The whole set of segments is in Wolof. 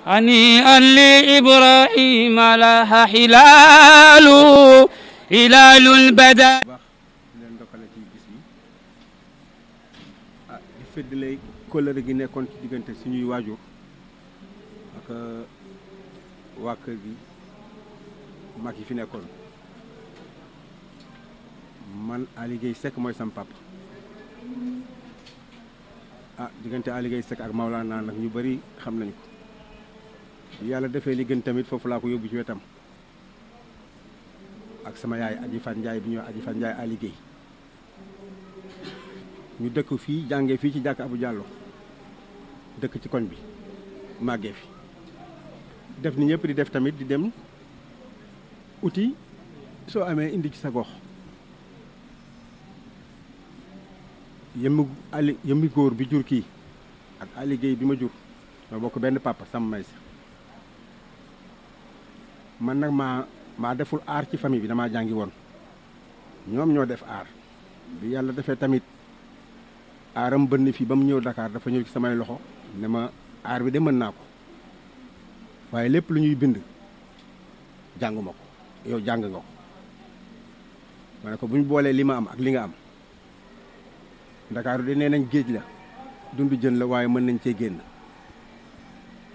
هنيئا لإبراهيم لها هلال البدا di feddale kóllëre gi nekkoon ci diggante suñuy waajur ak waa kër gi mag yi fi nekkoon man Aly Gueye Seck mooy sam papa diggante Aly Gueye Seck ak Maolana nag ñu bari xam nañ ko yàlla defee li gën tamit foofu laa ko yóbbu ci wetam ak sama yaay Aji Fan Njaay bi ñuy wax Aji Fan Njaay Aly Gueye ñu dëkk fii jàngee fii ci jàkk Abu Diallo dëkk ci koñ bi màggee fi def ni ñëpp di def tamit di dem uti soo amee indi ci sa gox yëmmi góor bi jur kii ak Aly Gueye bi ma jur ñoo bokk benn papa sama may sa man nag maa deful aar ci famille bi damaa jàngi woon ñoom ñoo def aar bi yàlla defee tamit aaram bënn fii ba mu ñëw Dakar dafa ñëw ci samay loxo ne ma aar bi de mën naa ko waaye lépp lu ñuy bind jànguma ko yow jàng nga ko ma ne ko bu ñu boolee li ma am ak li nga am Dakar de nee nañ géej la dund jën la waaye mën nañ cee génn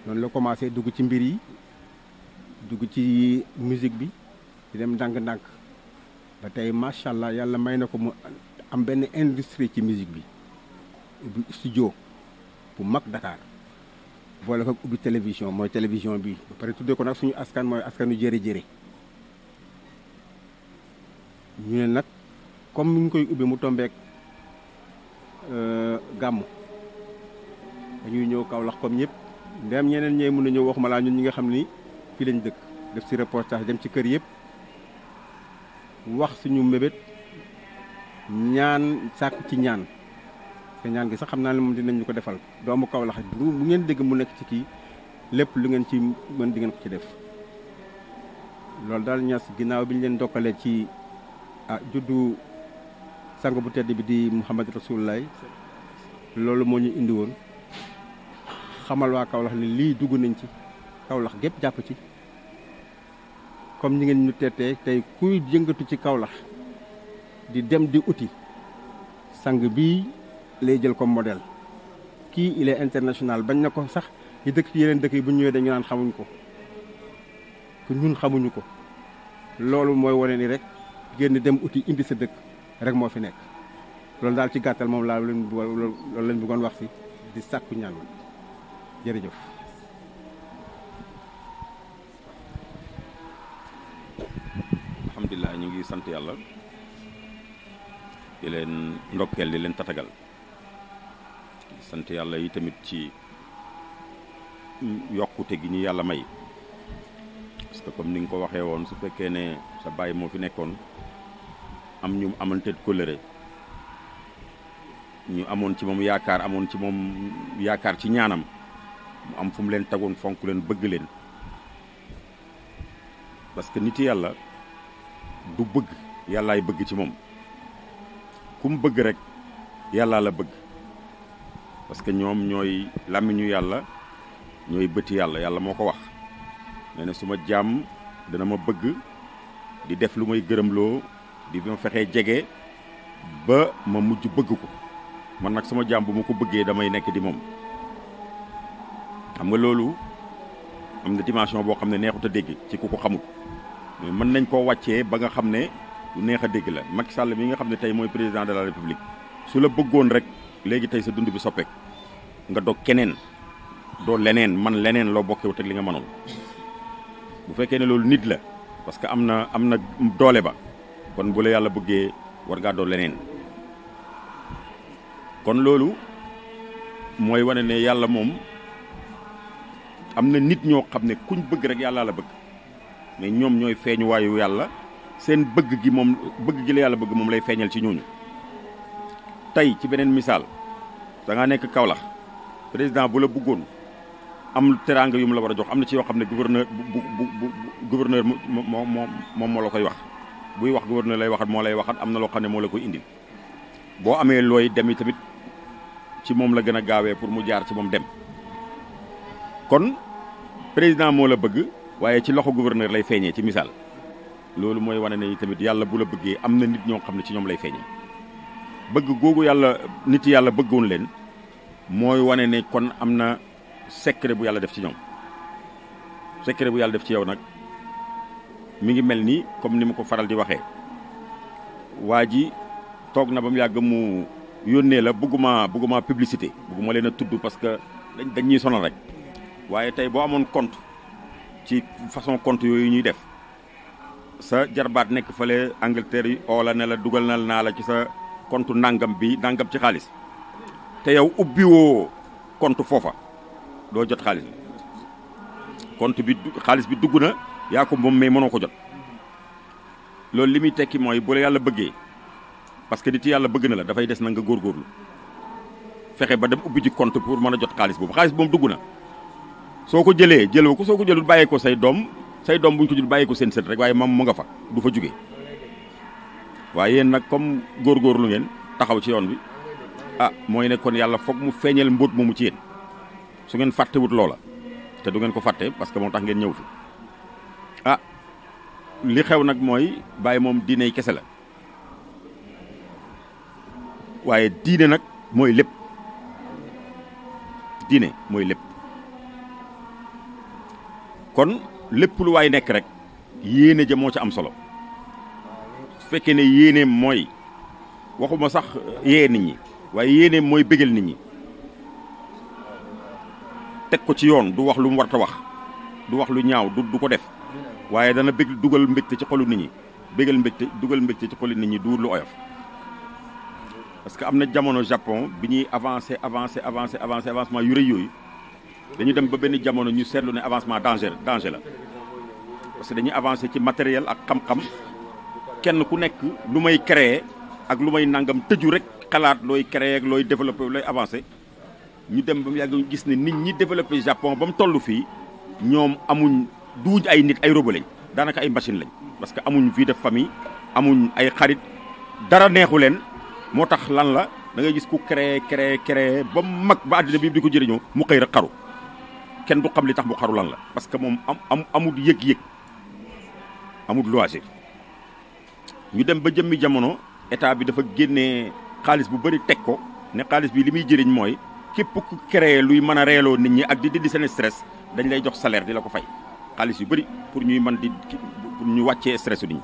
noonu la commencé dugg ci mbir yi dugg ci musique bi di dem ndànk-ndànk ba tey macha allah yàlla may na ko mu am benn industrie ci musique bi ubbi studio bu mag Dakar boole ko ubbi télévision mooy télévision bi ba pare tuddee ko nag suñu askan mooy askanu jëre-jëre ñu ne nag comme ñu koy ubbi mu tombeek gàmmu dañuy ñëw Kaolack comme ñëpp ndem ñeneen ñee mën na ñëw waxuma laa ñun ñi nga xam ni fii lañ dëkk def ci reportage dem ci kër yëpp wax suñu mébét ñaan sàkku ci ñaan te ñaan gi sax xam naa ne moom dinañ ñu ko defal doomu Kaolack bu ngeen dégg mu nekk ci kii lépp lu ngeen ci mën di ngeen ko ci def loolu daal ñas ginnaaw bi ñu leen dokkalee ci juddu sang bu tedd bi di Muhammad Rasulullah loolu moo ñu indi woon xamal waa Kaolack ne lii dugg nañ ci Kaolack gépp jàpp ci comme ñi ngeen ñu teetee tey kuy yëngatu ci Kaolack di dem di uti sang bii lay jël comme modèle kii il est international bañ na ko sax ñu dëkk ci yeneen dëkk yi bu ñëwee dañu naan xamuñ ko ku ñun xamuñu ko loolu mooy wane ni rek génn dem uti indi sa dëkk rek moo fi nekk loolu daal ci gàttal moom laa leen loolu lañ bëggoon wax si di sàkku ñaan jërëjëf. alhamdulilah ñu ngi sant yàlla di leen ndokkeel di leen tatagal sant yàlla yi tamit ci yokkute gi ñu yàlla may parce que comme ni nga ko waxee woon su fekkee ne sa baay moo fi nekkoon am ñu amanteet kóllëre ñu amoon ci moom yaakaar amoon ci moom yaakaar ci ñaanam mu am fu mu leen tagoon fonk leen bëgg leen parce que nit yàlla du bëgg yàllaay bëgg ci moom ku mu bëgg rek yàllaa la bëgg parce que ñoom ñooy làmmiñu yàlla ñooy bëti yàlla yàlla moo ko wax nee na su ma jaam dana ma bëgg di def lu may gërëmloo di ma fexee jege ba ma mujj bëgg ko man nag sama jaam bu ma ko bëggee damay nekk di moom xam nga loolu am na dimension boo xam ne neexut a dégg ci ku ko xamul mais mën nañ koo wàccee ba nga xam ne lu neex a dégg la Macky Sall mi nga xam ne tey mooy président de la République su la bëggoon rek léegi tey sa dund bi soppeek nga dog keneen doo leneen man leneen loo bokkewut ak li nga mënoon bu fekkee ne loolu nit la parce que am na doole ba kon bu la yàlla bëggee war ngaa doo leneen kon loolu mooy wane ne yàlla moom am na nit ñoo xam ne kuñ bëgg rek yàlla la bëgg mais ñoom ñooy feeñu waayu yàlla seen bëgg gi moom bëgg gi la yàlla bëgg moom lay feeñal ci ñooñu tey ci beneen misaal da ngaa nekk Kaolack président bu la bëggoon am teraanga yu mu la war a jox am na ci yoo xam ne gouverneur moom moo la koy wax buy wax gouverneur lay waxat moo lay waxat am na loo xam ne moo la koy indil boo amee looy dem tamit ci moom la gën a gaawee pour mu jaar ci moom dem kon président moo la bëgg waaye ci loxo gouverneur lay feeñee ci misaal loolu mooy wane ne tamit yàlla bu la bëggee am na nit ñoo xam ne ci ñoom lay feeñee bëgg googu yàlla nit yàlla bëggoon leen mooy wane ne kon am na secret bu yàlla def ci ñoom secret bu yàlla def ci yow nag mi ngi mel ni comme ni ma ko faral di waxee waa ji toog na ba mu yàgg mu yónnee la bëgguma publicité bëgguma leen a tudd parce que dañ ñuy sonal rek waaye tey boo amoon compte ci façon compte yooyu ñuy def sa jarbaat nekk fële Angleterre yi oo la ne la dugal naa la ci sa compte nangam bi nangam ci xaalis te yow ubbiwoo compte foofa doo jot xaalis bi compte bi xaalis bi dugg na yaa ko moom mais mënoo ko jot loolu li muy tekki mooy bu la yàlla bëggee parce que nit yàlla bëgg na la dafay des na nga góorgóorlu fexe ba dem ubbi ci compte pour mën a jot xaalis boobu dugg na soo ko jëlee jëloo ko soo ko jëlul bàyyee ko say doom bu ñu ko jël bàyyee ko seen sët rek waaye moom mu nga fa du fa jógee waaye yéen nag comme góorgóorlu ngeen taxaw ci yoon bi mooy ne kon yàlla foog mu feeñal mbóot moomu ci yéen su ngeen fàttewut loola te du ngeen ko fàtte parce que moo tax ngeen ñëw fi li xew nag mooy bàyyi moom diine yi kese la waaye diine nag mooy lépp diine mooy lépp kon lépp lu waay nekk rek yéene ja moo ca am solo su fekkee ne yéeneem mooy waxuma sax yee nit ñi waaye yéeneem mooy bégal nit ñi teg ko ci yoon du wax lu mu warta wax du wax lu ñaaw du ko def waaye dana bég dugal mbégte ci xolu nit ñi dugal mbégte ci xolu nit ñi du lu oyof parce que am na jamono Japon bi ñuy avancement yu rëy yooyu dañu dem ba benn jamono ñu seetlu ne avancement danger la parce que dañuy avancer ci matériel ak xam-xam kenn ku nekk lu may créer ak lu may nangam tëju rek xalaat looy créer ak looy développer looy avancer ñu dem ba mu yàgg ñu gis ne nit ñi développer Japon ba mu toll fii ñoom amuñ duuj ay nit ay robot lañ daanaka ay machine lañ parce que amuñ vie de famille amuñ ay xarit dara neexu leen moo tax lan la da ngay gis ku créer ba mag ba àddina bi di ko jëriñoo mu xëy rek xaru kenn du xam li tax mu xaru lan la parce que moom amul yëg-yëg amul loisir ñu dem ba jëmmi jamono état bi dafa génnee xaalis bu bëri teg ko ne xaalis bi li muy jëriñ mooy képp ku créer luy mën a reeloo nit ñi ak di dindi seen stress dañ lay jox salaire di la ko fay xaalis yu bëri pour ñuy mën pour ñu wàccee stress nit ñi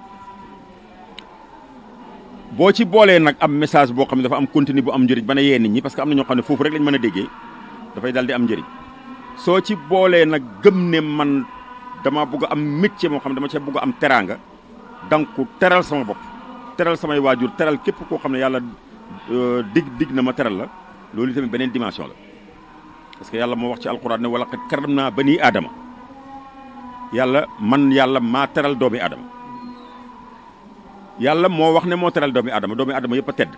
boo ci boolee nag am message boo xam ne dafa am contenu bu am njëriñ ba ne yee nit ñi parce que am na ñoo xam ne foofu rek lañ mën a déggee dafay dal di am njëriñ soo ci boolee nag gëm ne man dama bëgg a am métier moo xam ne dama cee bëgg a am teraanga donc teral sama bopp teral samay waajur teral képp koo xam ne yàlla dig na ma teral la loolu tamit beneen dimension la parce que yàlla moo wax ci alquran ne wala qad karramnaa banii aadama yàlla maa teral doomi aadama yàlla moo wax ne moo teral doomi aadama yëpp a tedd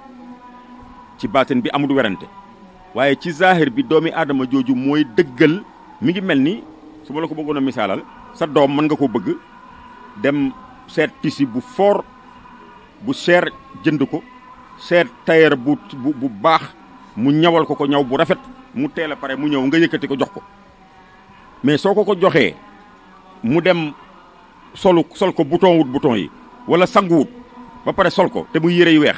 ci baatin bi amul werante waaye ci zahir bi doomi aadama jooju mooy dëggal mi ngi mel ni su ma la ko bëggoon a misaalal sa doom mën nga ko bëgg dem seet tissu bu fort bu cher jënd ko seet tailleur bu baax mu ñawal ko ñaw bu rafet mu teel a pare mu ñëw nga yëkkati ko jox ko mais soo ko joxee mu dem sol ko bouton yi wala sanguwut ba pare sol ko te muy yére yu weex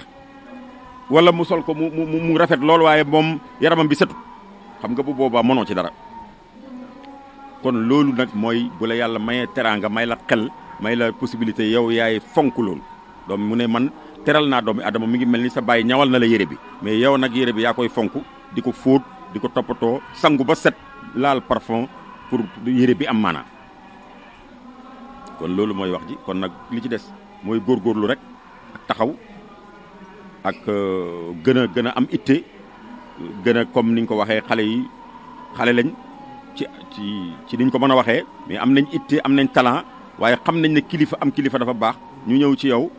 wala mu sol ko mu rafet lool waaye moom yaramam bi setu xam nga bu boobaa mënoo ci dara kon loolu nag mooy bu la yàlla mayee teraanga may la xel may la possibilité yow yaay fonk loolu doom mu ne man teral naa doomi adama mi ngi mel ni sa bàyyi ñawal na la yére bi mais yow nag yére bi yaa koy fonk di ko fóot di ko toppatoo sangu ba set laal parfum pour yére bi am maanaa kon loolu mooy wax ji kon nag li ci des mooy góorgóorlu rek ak taxaw ak gën a am itte gën a comme ni ñu ko waxee xale lañ ci niñ ko mën a waxee mais am nañ itte am nañ talent waaye xam nañ ne kilifa dafa baax ñu ñëw ci yow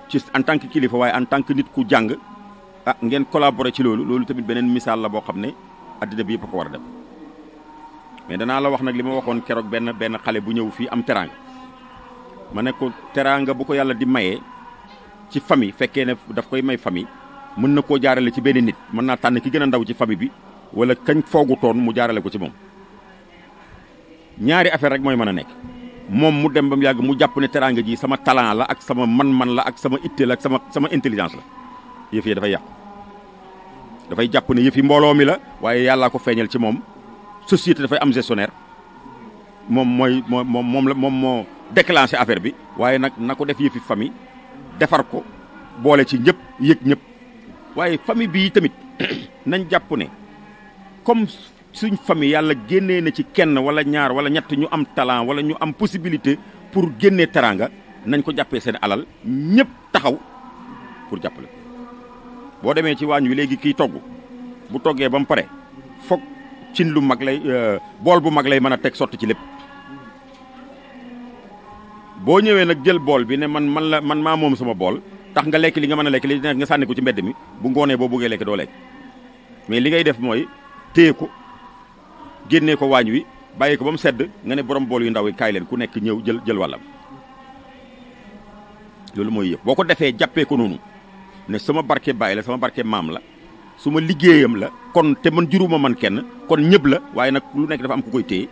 ci en tant que kilifa waaye en tant que nit ku jàng ngeen collaborer ci loolu tamit beneen misaal la boo xam ne addina bi yëpp a ko war a dem mais danaa la wax nag li ma waxoon keroog benn xale bu ñëw fii am teraanga ma ne ko teraanga bu ko yàlla di mayee ci famille fekkee ne daf koy may famille mën na koo jaarale ci benn nit mën naa tànn ki gën a ndaw ci famille bi wala kañ foogu toon mu jaarale ko ci moom ñaari affaire rek mooy mën a nekk moom mu dem ba mu yàgg mu jàpp ne teraanga ji sama talent la ak sama man-man la ak sama itte la ak sama intelligence la yëf yi dafay yàqu dafay jàpp ne yëf yi mbooloo mi la waaye yàllaa ko feeñal ci moom société dafay am gestionnaire moom moo déclenché affaire bi waaye nag na ko def yëfi famille defar ko boole ci ñëpp yëg ñëpp waaye famille bii tamit nañ jàpp ne comme suñ famille yàlla génnee na ci kenn wala ñaar wala ñett ñu am talent wala ñu am possibilité pour génnee teraanga nañ ko jàppee seen alal ñëpp taxaw pour jàppale boo demee ci waañ wi léegi kii togg bu toggee ba mu pare foog cin lu mag lay bool bu mag lay mën a teg sotti ci lépp boo ñëwee nag jël bool bi ne man maa moom sama bool tax nga lekk li nga mën a lekk li nga sànni ko ci mbedd mi bu ngoonee boo bëggee lekk doo lekk mais li ngay def mooy téye ko génnee ko waañ wi bàyyi ko ba mu sedd nga ne borom bool yu ndaw yi kaay leen ku nekk ñëw jël wàllam loolu mooy yëpp boo ko defee jàppee ko noonu ne sama barke baay la sama barke maam la su ma liggéeyam la kon te man juruma man kenn kon ñëpp la waaye nag lu nekk dafa am ku koy téye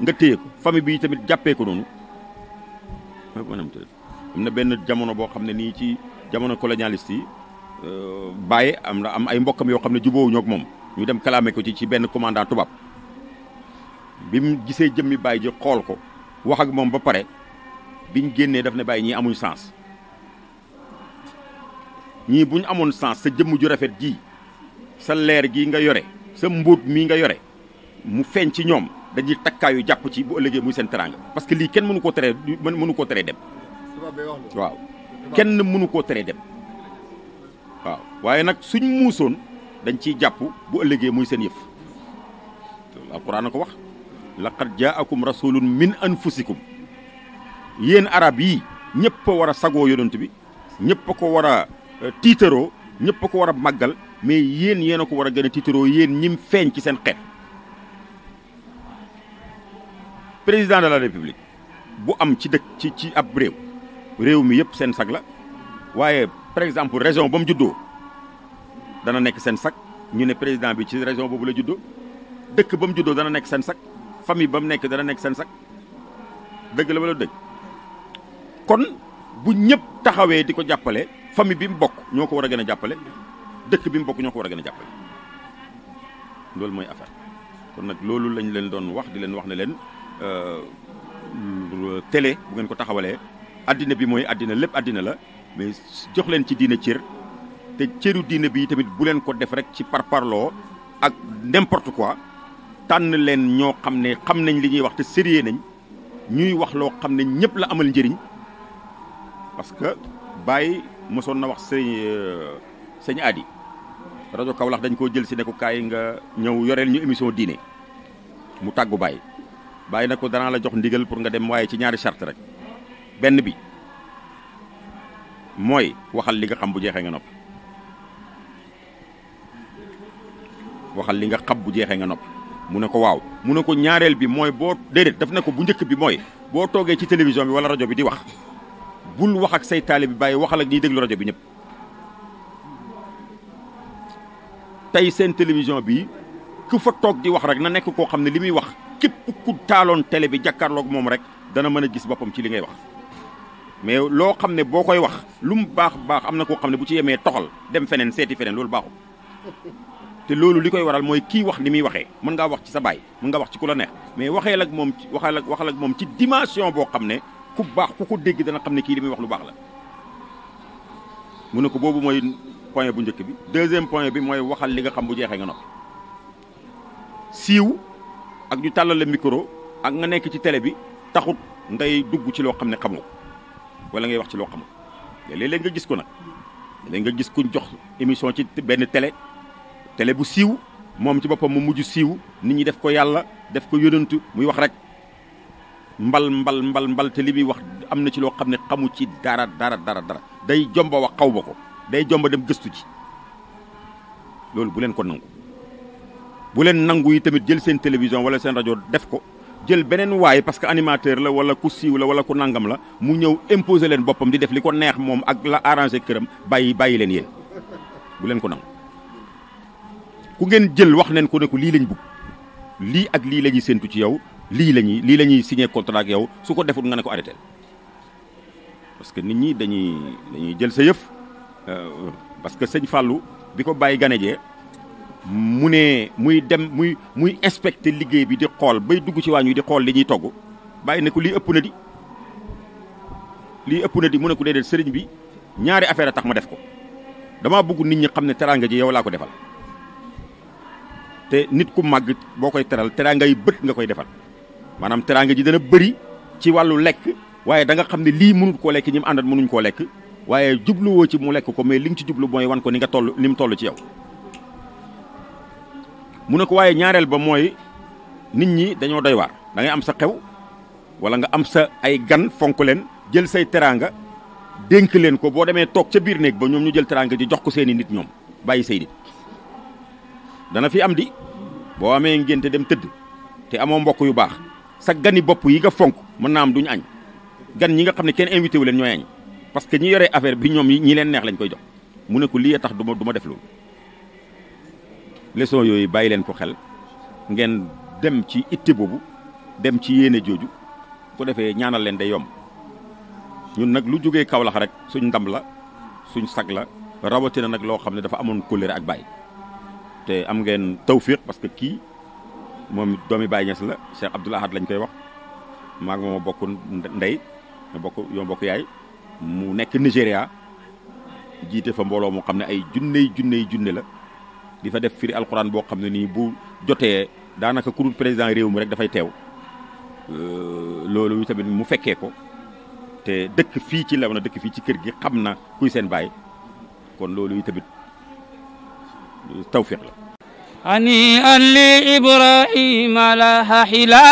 nga téye ko famille bi tamit jàppee ko noonu am na benn jamono boo xam ne nii ci jamono colonialiste yi Baye am ay mbokkam yoo xam ne jubóowuñu ak moom ñu dem kalaame ko ci benn commandant tubaab bi mu gisee jëmmi Baye ji xool ko wax ak moom ba pare biñ génnee daf ne Baye ñii amuñ sens ñii buñ amoon sens sa jëmm ju rafet ji sa leer gi nga yore sa mbóot mii nga yore mu feeñ ci ñoom dañuy takkaayu jàpp ci bu ëllëgee muy seen teraanga parce que lii kenn mënu koo teree dem waaw kenn mënu koo teree dem waaw waaye nag suñ muusoon dañ ciy jàpp bu ëllëgee muy seen yëf alquran na ko wax laqad jaakum rasulun min anfusikum yéen arab yi ñëpp a war a sagoo yonent bi ñëpp a ko war a tiitaroo ñëpp a ko war a màggal mais yéen a ko war a gën a tiitaroo yéen ñim feeñ ci seen xeet président de la république bu am ci dëkk ci ab réew mi yëpp seen sag la waaye par exemple région ba mu juddoo dana nekk seen sag ñu ne président bi ci région boobu la juddoo dëkk ba mu juddoo dana nekk seen sag famille ba mu nekk dana nekk seen sag dëgg la wala dëgg kon bu ñëpp taxawee di ko jàppale famille bi mu bokk ñoo ko war a gën a jàppale dëkk bi mu bokk ñoo ko war a gën a jàppale loolu mooy affaire kon nag loolu lañ leen doon wax di leen wax ne leen télé bu ngeen ko taxawalee addina bi mooy addina lépp addina la mais jox leen ci diine cër te cëru diine bi tamit bu leen ko def rek ci parparloo ak n'importe quoi tànn leen ñoo xam ne xam nañ li ñuy wax te sérieux nañ ñuy wax loo xam ne ñëpp la amal njëriñ parce que Baye mosoon na wax sëñ Adi rajo Kaolack dañ koo jël si ne ko kaay nga ñëw yoreel ñu émission diine mu tàggu Baye na ko danaa la jox ndigal pour nga dem waaye ci ñaari charte rek benn bi mooy waxal li nga xam bu jeexee nga noppi waxal li nga xam bu jeexee nga noppi mu ne ko waaw mu ne ko ñaareel bi mooy boo déedéet daf ne ko bu njëkk bi mooy boo toogee ci télévision bi wala rajo bi di wax bul wax ak say taalibe bi Baye waxal ak ñiy déglu rajo bi ñëpp tey seen télévision bi ku fa toog di wax rek na nekk koo xam ne li muy wax képp ku taaloon télé bi jàkkaarloog moom rek dana mën a gis boppam ci li ngay wax mais loo xam ne boo koy wax lu mu baax am na koo xam ne bu ci yemee toxal dem feneen seeti feneen loolu baaxul te loolu li koy waral mooy kii wax ni muy waxee mën ngaa wax ci sa baay mën nga wax ci ku la neex mais waxal ak moom ci dimension boo xam ne ku baax ku ko dégg dana xam ne kii li muy wax lu baax la mu ne ko boobu mooy point bu njëkk bi deuxième point bi mooy waxal li nga xam bu jeexee nga noppi siiw ak ñu tàllal la micro ak nga nekk ci télé bi taxut ngay dugg ci loo xam ne xamoo wala ngay wax ci loo xamul léeg-léeg nga gis ko nag léeg nga gis kuñ jox émission ci benn télé bu siiw moom ci boppam mu mujj siiw nit ñi def ko yàlla def ko yonantu muy wax rek mbal te li muy wax am na ci loo xam ne xamu ci dara day jomba wax xaw ba ko day jomba dem gëstu ci loolu bu leen ko nangu bu leen nangu yi tamit jël seen télévision wala seen rajo def ko jël beneen waay parce que animateur la wala ku siiw la wala ku nangam la mu ñëw imposer leen boppam di def li ko neex moom ak la arrangé këram bàyyi leen yéen bu leen ko nangu ku ngeen jël wax neen ko ne ko lii lañ bugg lii ak lii la ñuy séentu ci yow lii la ñuy signé contrat ak yow su ko defut nga ne ko arrêté parce que nit ñi dañuy jël sa yëf parce que sëñ Fallou bi ko bàyyi ganejee mu ne muy dem muy inspecter liggéey bi di xool bay dugg ci waañ wi di xool li ñuy togg bàyyi ne ko lii ëpp na di mu ne ko déedéet sëriñ bi ñaari affaire a tax ma def ko damaa bëgg nit ñi xam ne teraanga ji yow laa ko defal te nit ku màgg boo koy teral teraanga yi bët nga koy defal maanaam teraanga ji dana bëri ci wàllu lekk waaye da nga xam ne lii mënut koo lekk ñi mu àndat mënuñ koo lekk waaye jubluwoo ci mu lekk ko mais li nga ci jublu mooy wan ko ni nga toll ni mu toll ci yow mu ne ko waaye ñaareel ba mooy nit ñi dañoo doy waar da ngay am sa xew wala nga am sa ay gan fonk leen jël say teraanga dénk leen ko boo demee toog ca biir néeg ba ñoom ñu jël teraanga ji jox ko seeni nit ñoom bàyyi say nit dana fi am di boo amee ngénte dem tëdd te amoo mbokk yu baax sa gani bopp yi nga fonk mën naa am duñu añ gan ñi nga xam ne kenn invité wu leen ñooy añ parce que ñi yore affaire bi ñoom ñi leen neex lañ koy jox mu ne ko lii tax du ma def loolu leçon yooyu bàyyi leen ko xel ngeen dem ci itte boobu dem ci yéene jooju ko defee ñaanal leen day yomb ñun nag lu jógee Kaolack rek suñ ndam la suñ sag la rawatina nag loo xam ne dafa amoon kóllëre ak Baye te am ngeen tawfiq parce que kii moom doomi Baye Niass la Cheikh Abdoul Ahad lañ koy wax maag mooma bokk ndey yoo bokk yaay mu nekk Nigéria jiite fa mbooloo moo xam ne ay junne la di fa def firi alxuraan boo xam ne nii bu jotee daanaka ku dul président réew mi rek dafay teew loolu tamit mu fekkee ko te dëkk fii ci Léona dëkk fii ci kër gi xam na kuy seen baay kon loolu tamit tawfiq la هنيئا لإبراهيم لاح حلا